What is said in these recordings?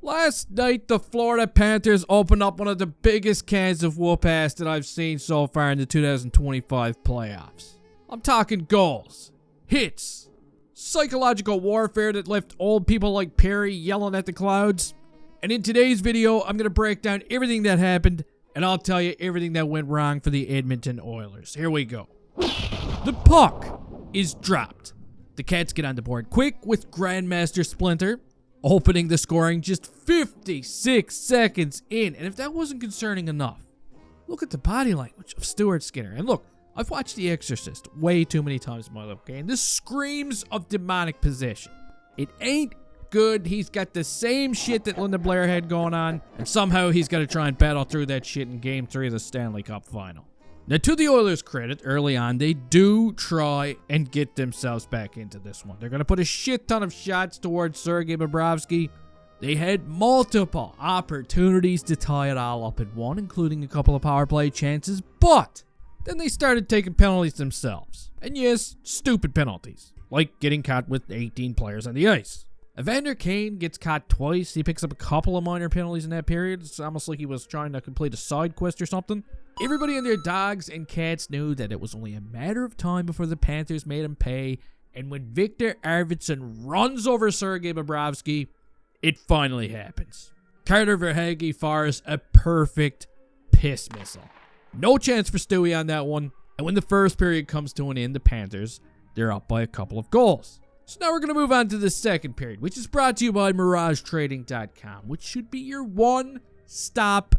Last night, the Florida Panthers opened up one of the biggest cans of whoop-ass that I've seen so far in the 2025 playoffs. I'm talking goals, hits, psychological warfare that left old people like Perry yelling at the clouds. And in today's video, I'm going to break down everything that happened, and I'll tell you everything that went wrong for the Edmonton Oilers. Here we go. The puck is dropped. The Cats get on the board quick with Grandmaster Splinter opening the scoring just 56 seconds in. And if that wasn't concerning enough, look at the body language of Stuart Skinner. And look, I've watched The Exorcist way too many times in my life, okay? And this screams of demonic possession. It ain't good. He's got the same shit that Linda Blair had going on, and somehow he's got to try and battle through that shit in Game 3 of the Stanley Cup Final. Now, to the Oilers' credit, early on, they do try and get themselves back into this one. They're going to put a shit ton of shots towards Sergei Bobrovsky. They had multiple opportunities to tie it all up at one, including a couple of power play chances, but then they started taking penalties themselves. And yes, stupid penalties, like getting caught with 18 players on the ice. Evander Kane gets caught twice. He picks up a couple of minor penalties in that period. It's almost like he was trying to complete a side quest or something. Everybody and their dogs and cats knew that it was only a matter of time before the Panthers made him pay, and when Victor Arvidsson runs over Sergei Bobrovsky, it finally happens. Carter Verhaeghe fires a perfect piss missile. No chance for Stewie on that one, and when the first period comes to an end, the Panthers, they're up by a couple of goals. So now we're going to move on to the second period, which is brought to you by MirajTrading.com, which should be your one-stop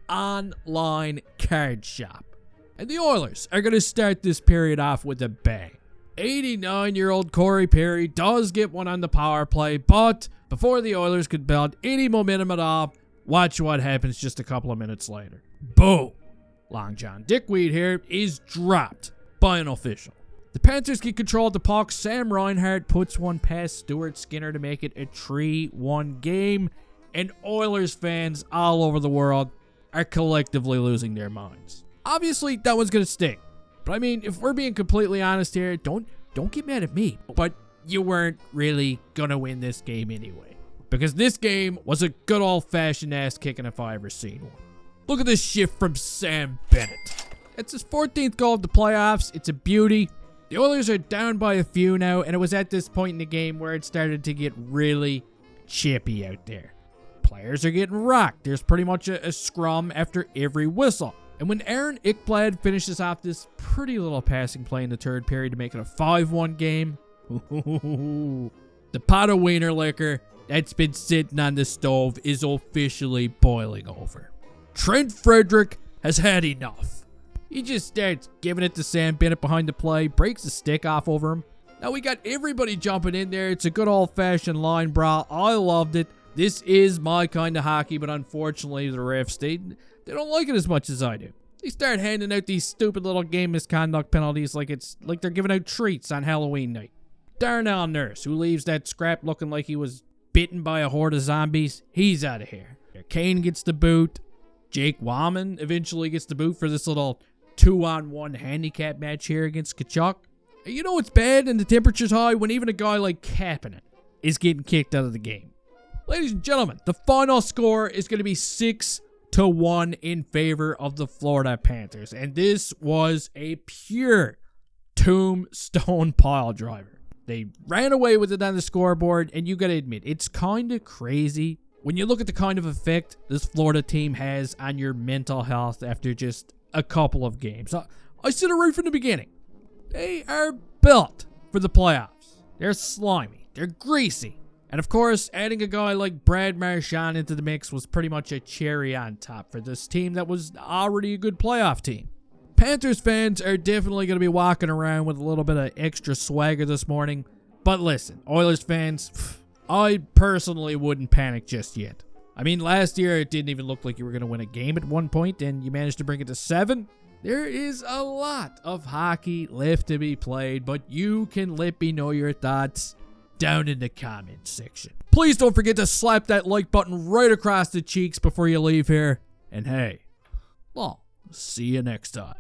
online card shop. And the Oilers are going to start this period off with a bang. 89-year-old Corey Perry does get one on the power play, but before the Oilers could build any momentum at all, watch what happens just a couple of minutes later. Boom! Long John Dickweed here is dropped by an official. The Panthers get control of the puck. Sam Reinhart puts one past Stuart Skinner to make it a 3-1 game, and Oilers fans all over the world are collectively losing their minds. Obviously, that one's gonna sting. But I mean, if we're being completely honest here, don't get mad at me. But you weren't really gonna win this game anyway. Because this game was a good old-fashioned ass kicking if I ever seen one. Look at this shift from Sam Bennett. It's his 14th goal of the playoffs. It's a beauty. The Oilers are down by a few now, and it was at this point in the game where it started to get really chippy out there. Players are getting rocked. There's pretty much a scrum after every whistle. And when Aaron Ekblad finishes off this pretty little passing play in the third period to make it a 5-1 game, the pot of wiener liquor that's been sitting on the stove is officially boiling over. Trent Frederick has had enough. He just starts giving it to Sam Bennett behind the play, breaks the stick off over him. Now we got everybody jumping in there. It's a good old-fashioned line brawl. I loved it. This is my kind of hockey, but unfortunately the refs, they don't like it as much as I do. They start handing out these stupid little game misconduct penalties like they're giving out treats on Halloween night. Darnell Nurse, who leaves that scrap looking like he was bitten by a horde of zombies, he's out of here. Kane gets the boot. Jake Wallman eventually gets the boot for this little 2-on-1 handicap match here against Tkachuk. You know it's bad and the temperature's high when even a guy like Kapanen is getting kicked out of the game. Ladies and gentlemen, the final score is going to be 6-1 in favor of the Florida Panthers. And this was a pure tombstone pile driver. They ran away with it on the scoreboard, and you got to admit, it's kind of crazy when you look at the kind of effect this Florida team has on your mental health after just a couple of games. I said it right from the beginning. They are built for the playoffs. They're slimy. They're greasy. And of course, adding a guy like Brad Marchand into the mix was pretty much a cherry on top for this team that was already a good playoff team. Panthers fans are definitely going to be walking around with a little bit of extra swagger this morning. But listen, Oilers fans, I personally wouldn't panic just yet. I mean, last year it didn't even look like you were going to win a game at one point, and you managed to bring it to 7. There is a lot of hockey left to be played, but you can let me know your thoughts down in the comment section. Please don't forget to slap that like button right across the cheeks before you leave here. And hey, well, see you next time.